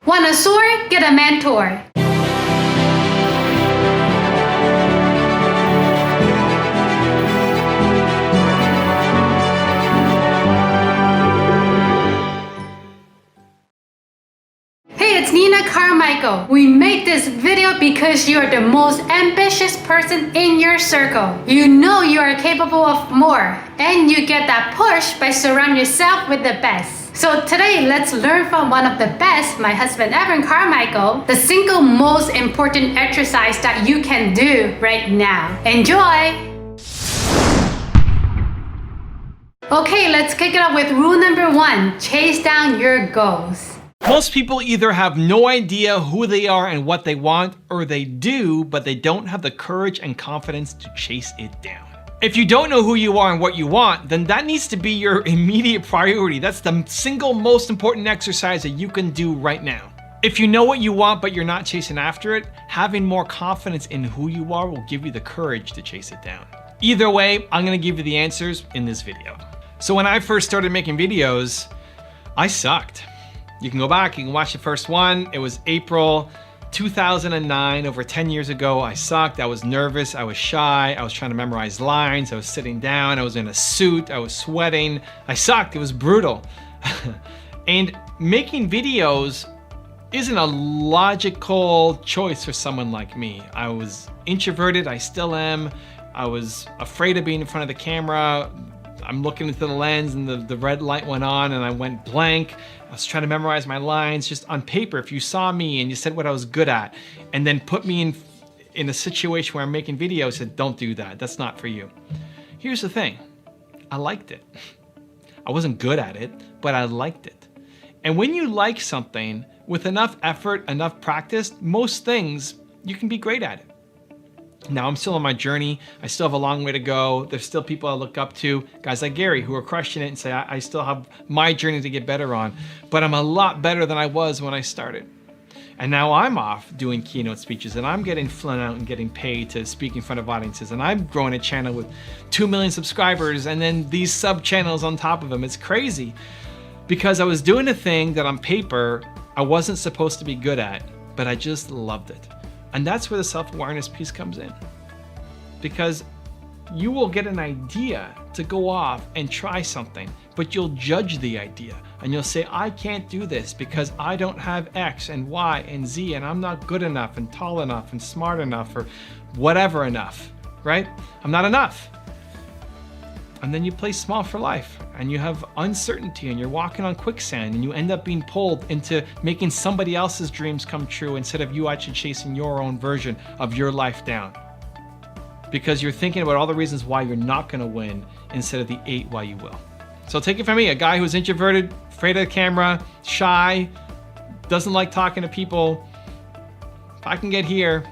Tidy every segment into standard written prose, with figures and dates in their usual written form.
Want a soar? Get a mentor. Hey, it's Carmichael. We made this video because you're the most ambitious person in your circle. You know you are capable of more, and you get that push by surrounding yourself with the best. So today, let's learn from one of the best, my husband Evan Carmichael, the single most important exercise that you can do right now. Enjoy! Okay, let's kick it off with rule number 1, chase down your goals. Most people either have no idea who they are and what they want, or they do, but they don't have the courage and confidence to chase it down. If you don't know who you are and what you want, then that needs to be your immediate priority. That's the single most important exercise that you can do right now. If you know what you want, but you're not chasing after it, having more confidence in who you are will give you the courage to chase it down. Either way, I'm gonna give you the answers in this video. So when I first started making videos, I sucked. You can go back, you can watch the first one. It was April 2009, over 10 years ago. I sucked, I was nervous, I was shy, I was trying to memorize lines, I was sitting down, I was in a suit, I was sweating. I sucked, it was brutal. And making videos isn't a logical choice for someone like me. I was introverted, I still am. I was afraid of being in front of the camera. I'm looking into the lens and the red light went on and I went blank. I was trying to memorize my lines just on paper. If you saw me and you said what I was good at and then put me in a situation where I'm making videos, said, don't do that, that's not for you. Here's the thing, I liked it. I wasn't good at it, but I liked it. And when you like something, with enough effort, enough practice, most things, you can be great at it. Now I'm still on my journey. I still have a long way to go. There's still people I look up to, guys like Gary who are crushing it and say, I still have my journey to get better on, but I'm a lot better than I was when I started. And now I'm off doing keynote speeches and I'm getting flown out and getting paid to speak in front of audiences. And I'm growing a channel with 2 million subscribers and then these sub channels on top of them. It's crazy because I was doing a thing that on paper, I wasn't supposed to be good at, but I just loved it. And that's where the self-awareness piece comes in. Because you will get an idea to go off and try something, but you'll judge the idea and you'll say, I can't do this because I don't have X and Y and Z and I'm not good enough and tall enough and smart enough or whatever enough, right? I'm not enough. And then you play small for life and you have uncertainty and you're walking on quicksand and you end up being pulled into making somebody else's dreams come true instead of you actually chasing your own version of your life down. Because you're thinking about all the reasons why you're not gonna win instead of the 8 why you will. So take it from me, a guy who's introverted, afraid of the camera, shy, doesn't like talking to people. If I can get here,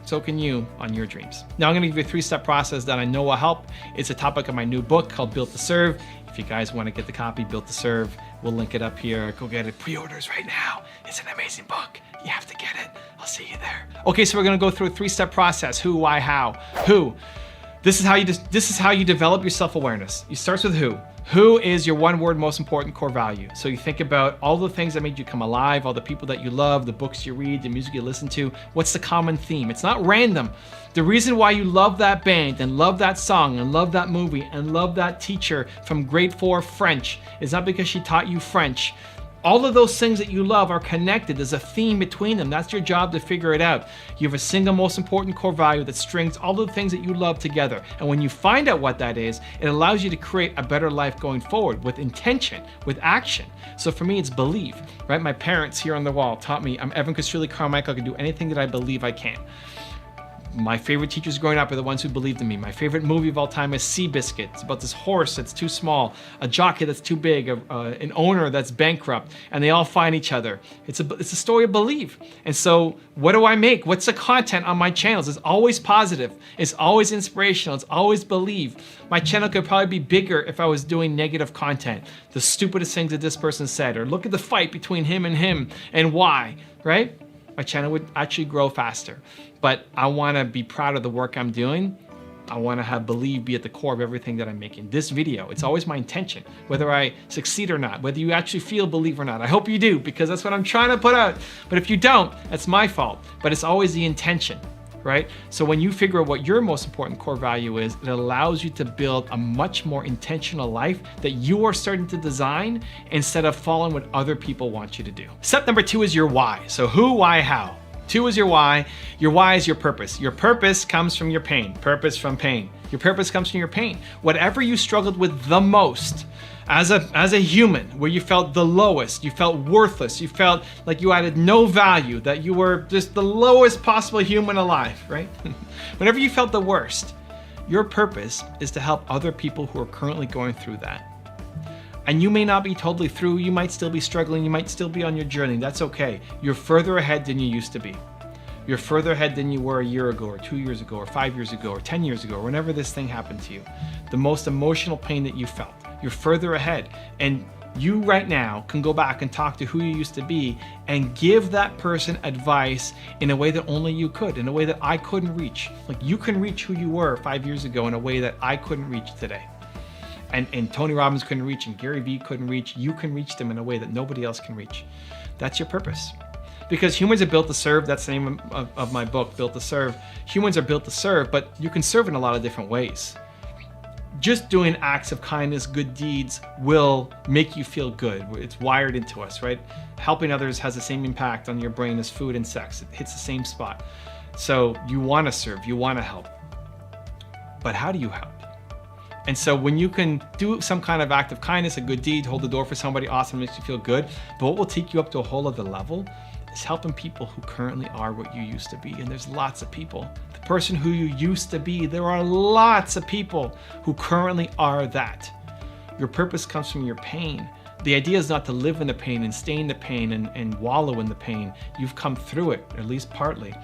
so can you on your dreams. Now I'm gonna give you a 3-step process that I know will help. It's a topic of my new book called Built to Serve. If you guys wanna get the copy, Built to Serve, we'll link it up here. Go get it, pre-orders right now. It's an amazing book. You have to get it. I'll see you there. Okay, so we're gonna go through a 3-step process. Who, why, how. Who. This is how you develop your self-awareness. You start with who. Who is your one word most important core value? So you think about all the things that made you come alive, all the people that you love, the books you read, the music you listen to. What's the common theme? It's not random. The reason why you love that band and love that song and love that movie and love that teacher from grade 4 French is not because she taught you French. All of those things that you love are connected. There's a theme between them. That's your job to figure it out. You have a single most important core value that strings all of the things that you love together. And when you find out what that is, it allows you to create a better life going forward with intention, with action. So for me, it's believe, right? My parents here on the wall taught me I'm Evan Carmichael. I can do anything that I believe I can. My favorite teachers growing up are the ones who believed in me. My favorite movie of all time is Seabiscuit. It's about this horse that's too small, a jockey that's too big, an owner that's bankrupt, and they all find each other. It's a story of belief. And so what do I make? What's the content on my channels? It's always positive. It's always inspirational. It's always believe. My channel could probably be bigger if I was doing negative content. The stupidest things that this person said, or look at the fight between him and why, right? My channel would actually grow faster. But I wanna be proud of the work I'm doing. I want to have believe be at the core of everything that I'm making. This video, it's always my intention, whether I succeed or not, whether you actually feel believe or not. I hope you do, because that's what I'm trying to put out. But if you don't, that's my fault. But it's always the intention, right? So when you figure out what your most important core value is, it allows you to build a much more intentional life that you are starting to design instead of following what other people want you to do. Step number 2 is your why. So who, why, how. 2 is your why. Your why is your purpose. Your purpose comes from your pain. Purpose from pain. Your purpose comes from your pain. Whatever you struggled with the most as a human, where you felt the lowest, you felt worthless, you felt like you added no value, that you were just the lowest possible human alive, right? Whenever you felt the worst, your purpose is to help other people who are currently going through that. And you may not be totally through, you might still be struggling, you might still be on your journey, that's okay. You're further ahead than you used to be. You're further ahead than you were a year ago, or 2 years ago, or 5 years ago, or 10 years ago, or whenever this thing happened to you. The most emotional pain that you felt, you're further ahead. And you right now can go back and talk to who you used to be and give that person advice in a way that only you could, in a way that I couldn't reach. Like you can reach who you were 5 years ago in a way that I couldn't reach today. And Tony Robbins couldn't reach, and Gary Vee couldn't reach. You can reach them in a way that nobody else can reach. That's your purpose. Because humans are built to serve. That's the name of my book, Built to Serve. Humans are built to serve, but you can serve in a lot of different ways. Just doing acts of kindness, good deeds will make you feel good. It's wired into us, right? Helping others has the same impact on your brain as food and sex. It hits the same spot. So you want to serve, you want to help. But how do you help? And so when you can do some kind of act of kindness, a good deed, hold the door for somebody, awesome, makes you feel good. But what will take you up to a whole other level is helping people who currently are what you used to be. And there's lots of people. The person who you used to be, there are lots of people who currently are that. Your purpose comes from your pain. The idea is not to live in the pain and stay in the pain and wallow in the pain. You've come through it, at least partly.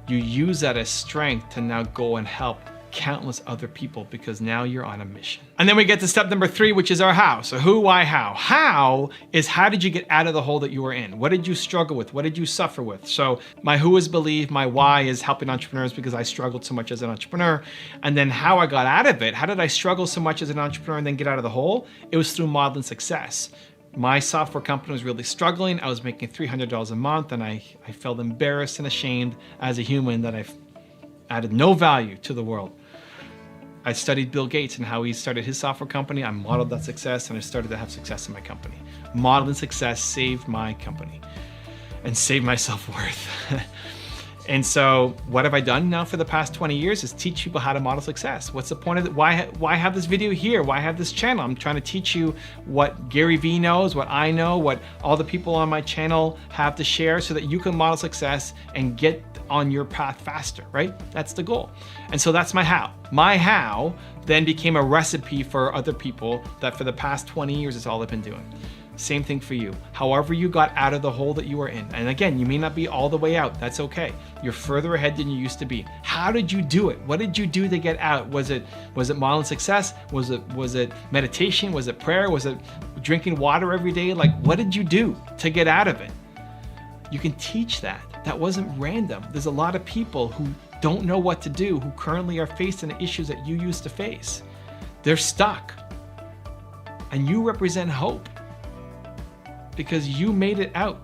You use that as strength to now go and help countless other people, because now you're on a mission. And then we get to step number 3, which is our how. So who, why, how? How is how did you get out of the hole that you were in? What did you struggle with? What did you suffer with? So my who is believe, my why is helping entrepreneurs because I struggled so much as an entrepreneur. And then how I got out of it, how did I struggle so much as an entrepreneur and then get out of the hole? It was through modeling success. My software company was really struggling. I was making $300 a month and I felt embarrassed and ashamed as a human that I've added no value to the world. I studied Bill Gates and how he started his software company. I modeled that success and I started to have success in my company. Modeling success saved my company and saved my self-worth. And so what have I done now for the past 20 years is teach people how to model success. What's the point of it? Why have this video here? Why have this channel? I'm trying to teach you what Gary Vee knows, what I know, what all the people on my channel have to share so that you can model success and get on your path faster, right? That's the goal. And so that's my how. My how then became a recipe for other people that for the past 20 years is all I've been doing. Same thing for you. However you got out of the hole that you were in. And again, you may not be all the way out. That's okay. You're further ahead than you used to be. How did you do it? What did you do to get out? Was it modeling success? Was it meditation? Was it prayer? Was it drinking water every day? Like, what did you do to get out of it? You can teach that. That wasn't random. There's a lot of people who don't know what to do, who currently are facing the issues that you used to face. They're stuck. And you represent hope. Because you made it out.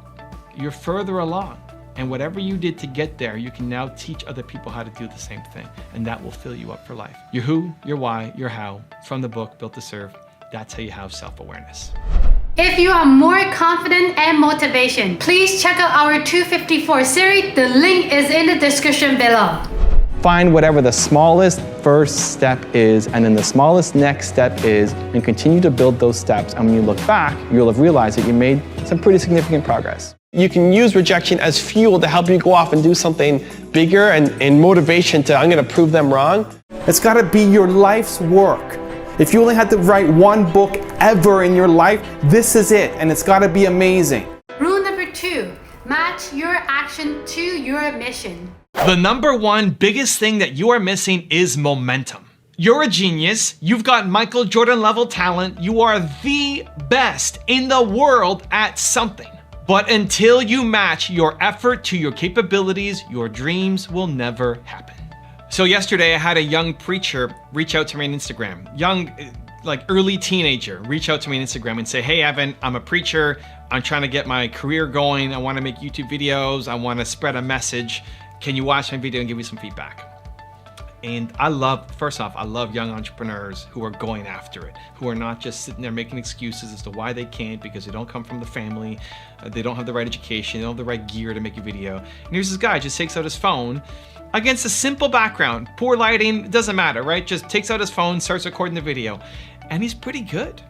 You're further along. And whatever you did to get there, you can now teach other people how to do the same thing. And that will fill you up for life. Your who, your why, your how, from the book, Built to Serve. That's how you have self-awareness. If you are more confident and motivation, please check out our 254 series. The link is in the description below. Find whatever the smallest first step is, and then the smallest next step is, and continue to build those steps. And when you look back, you'll have realized that you made some pretty significant progress. You can use rejection as fuel to help you go off and do something bigger and motivation to, I'm gonna prove them wrong. It's gotta be your life's work. If you only had to write one book ever in your life, this is it, and it's gotta be amazing. Rule number 2, match your action to your mission. The number one biggest thing that you are missing is momentum. You're a genius. You've got Michael Jordan level talent. You are the best in the world at something. But until you match your effort to your capabilities, your dreams will never happen. So yesterday I had a young preacher reach out to me on Instagram. Young, like early teenager, reach out to me on Instagram and say, hey Evan, I'm a preacher. I'm trying to get my career going. I want to make YouTube videos. I want to spread a message. Can you watch my video and give me some feedback? And first off, I love young entrepreneurs who are going after it, who are not just sitting there making excuses as to why they can't because they don't come from the family, they don't have the right education, they don't have the right gear to make a video. And here's this guy, just takes out his phone against a simple background, poor lighting, it doesn't matter, right? Just takes out his phone, starts recording the video, and he's pretty good,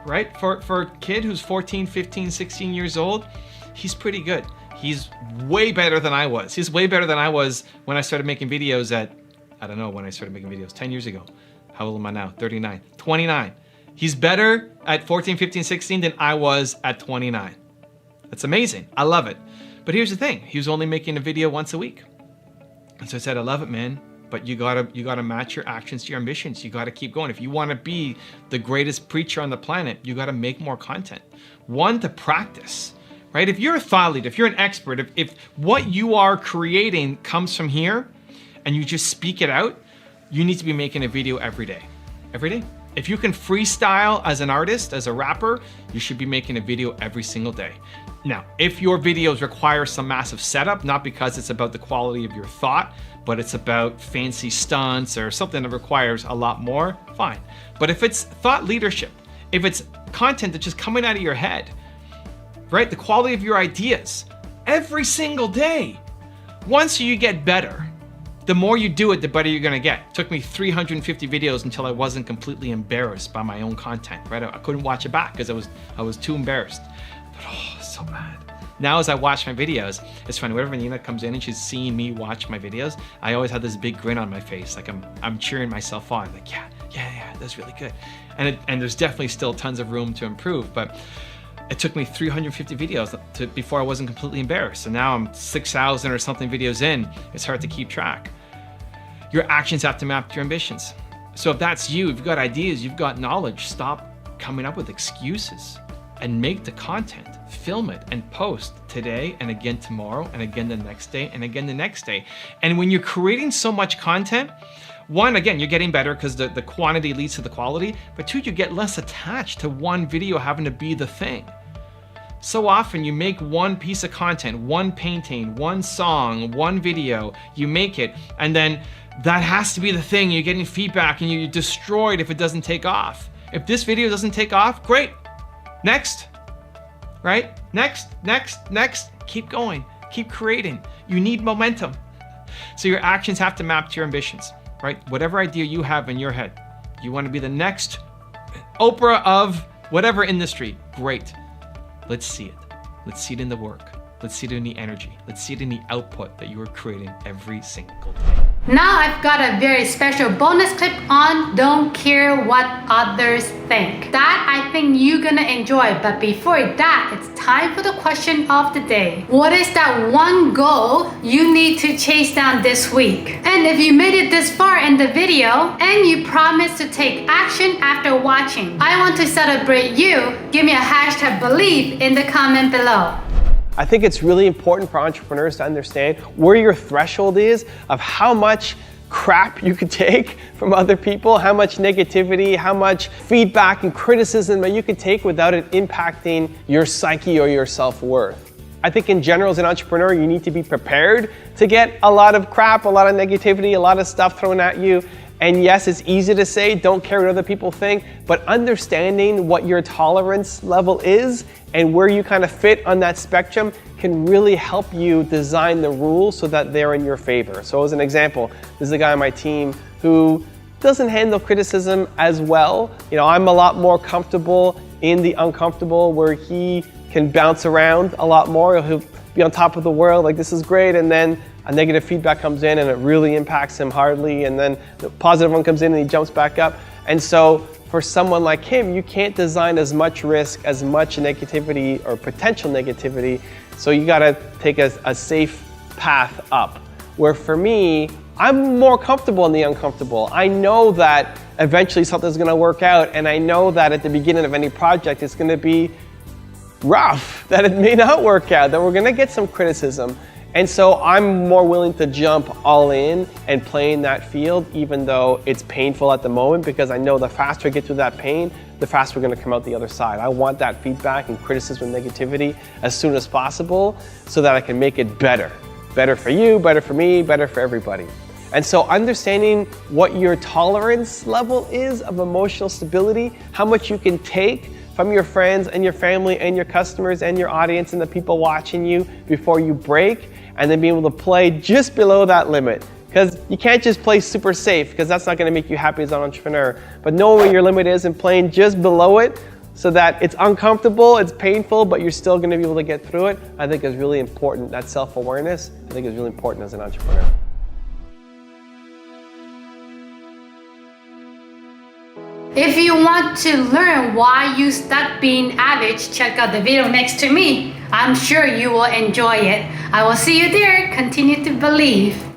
right? For a kid who's 14, 15, 16 years old, he's pretty good. He's way better than I was. He's way better than I was when I started making videos at, I don't know when I started making videos, 10 years ago. How old am I now? 39, 29. He's better at 14, 15, 16 than I was at 29. That's amazing. I love it. But here's the thing. He was only making a video once a week. And so I said, I love it, man. But you gotta match your actions to your ambitions. You gotta keep going. If you wanna be the greatest preacher on the planet, you gotta make more content. One, to practice, right? If you're a thought leader, if you're an expert, if what you are creating comes from here, and you just speak it out, you need to be making a video every day. Every day. If you can freestyle as an artist, as a rapper, you should be making a video every single day. Now, if your videos require some massive setup, not because it's about the quality of your thought, but it's about fancy stunts or something that requires a lot more, fine. But if it's thought leadership, if it's content that's just coming out of your head, right? The quality of your ideas, every single day. Once you get better, the more you do it, the better you're gonna get. It took me 350 videos until I wasn't completely embarrassed by my own content, right? I couldn't watch it back because I was too embarrassed. But oh, so bad. Now as I watch my videos, it's funny, whenever Nina comes in and she's seeing me watch my videos, I always have this big grin on my face, like I'm cheering myself on, like yeah, that's really good. And there's definitely still tons of room to improve, but it took me 350 videos before I wasn't completely embarrassed. So now I'm 6,000 or something videos in, it's hard to keep track. Your actions have to map to your ambitions. So if that's you, if you've got ideas, you've got knowledge, stop coming up with excuses and make the content, film it and post today and again tomorrow and again the next day and again the next day. And when you're creating so much content, one, again, you're getting better because the quantity leads to the quality, but two, you get less attached to one video having to be the thing. So often you make one piece of content, one painting, one song, one video, you make it, and then that has to be the thing. You're getting feedback and you're destroyed if it doesn't take off. If this video doesn't take off, great. Next, right? Next. Keep going, keep creating. You need momentum. So your actions have to map to your ambitions, right? Whatever idea you have in your head, you want to be the next Oprah of whatever industry, great. Let's see it. Let's see it in the work. Let's see it in the energy. Let's see it in the output that you are creating every single day. Now I've got a very special bonus clip on don't care what others think. That I think you're gonna enjoy, but before that, it's time for the question of the day. What is that one goal you need to chase down this week? And if you made it this far in the video and you promise to take action after watching, I want to celebrate you. Give me a hashtag believe in the comment below. I think it's really important for entrepreneurs to understand where your threshold is of how much crap you could take from other people, how much negativity, how much feedback and criticism that you could take without it impacting your psyche or your self-worth. I think in general as an entrepreneur, you need to be prepared to get a lot of crap, a lot of negativity, a lot of stuff thrown at you. And yes, it's easy to say, don't care what other people think, but understanding what your tolerance level is and where you kind of fit on that spectrum can really help you design the rules so that they're in your favor. So as an example, there's a guy on my team who doesn't handle criticism as well. You know, I'm a lot more comfortable in the uncomfortable where he can bounce around a lot more. He'll be on top of the world, like this is great, and then a negative feedback comes in and it really impacts him hardly, and then the positive one comes in and he jumps back up. And so for someone like him, you can't design as much risk, as much negativity or potential negativity, so you gotta take a safe path up. Where for me, I'm more comfortable in the uncomfortable. I know that eventually something's gonna work out, and I know that at the beginning of any project it's gonna be rough, that it may not work out, that we're gonna get some criticism. And so I'm more willing to jump all in and play in that field, even though it's painful at the moment, because I know the faster I get through that pain, the faster we're gonna come out the other side. I want that feedback and criticism and negativity as soon as possible so that I can make it better. Better for you, better for me, better for everybody. And so understanding what your tolerance level is of emotional stability, how much you can take from your friends and your family and your customers and your audience and the people watching you before you break, and then being able to play just below that limit. Because you can't just play super safe, because that's not going to make you happy as an entrepreneur. But knowing where your limit is and playing just below it so that it's uncomfortable, it's painful, but you're still going to be able to get through it, I think is really important. That self-awareness, I think is really important as an entrepreneur. If you want to learn why you stopped being average, check out the video next to me. I'm sure you will enjoy it. I will see you there. Continue to believe.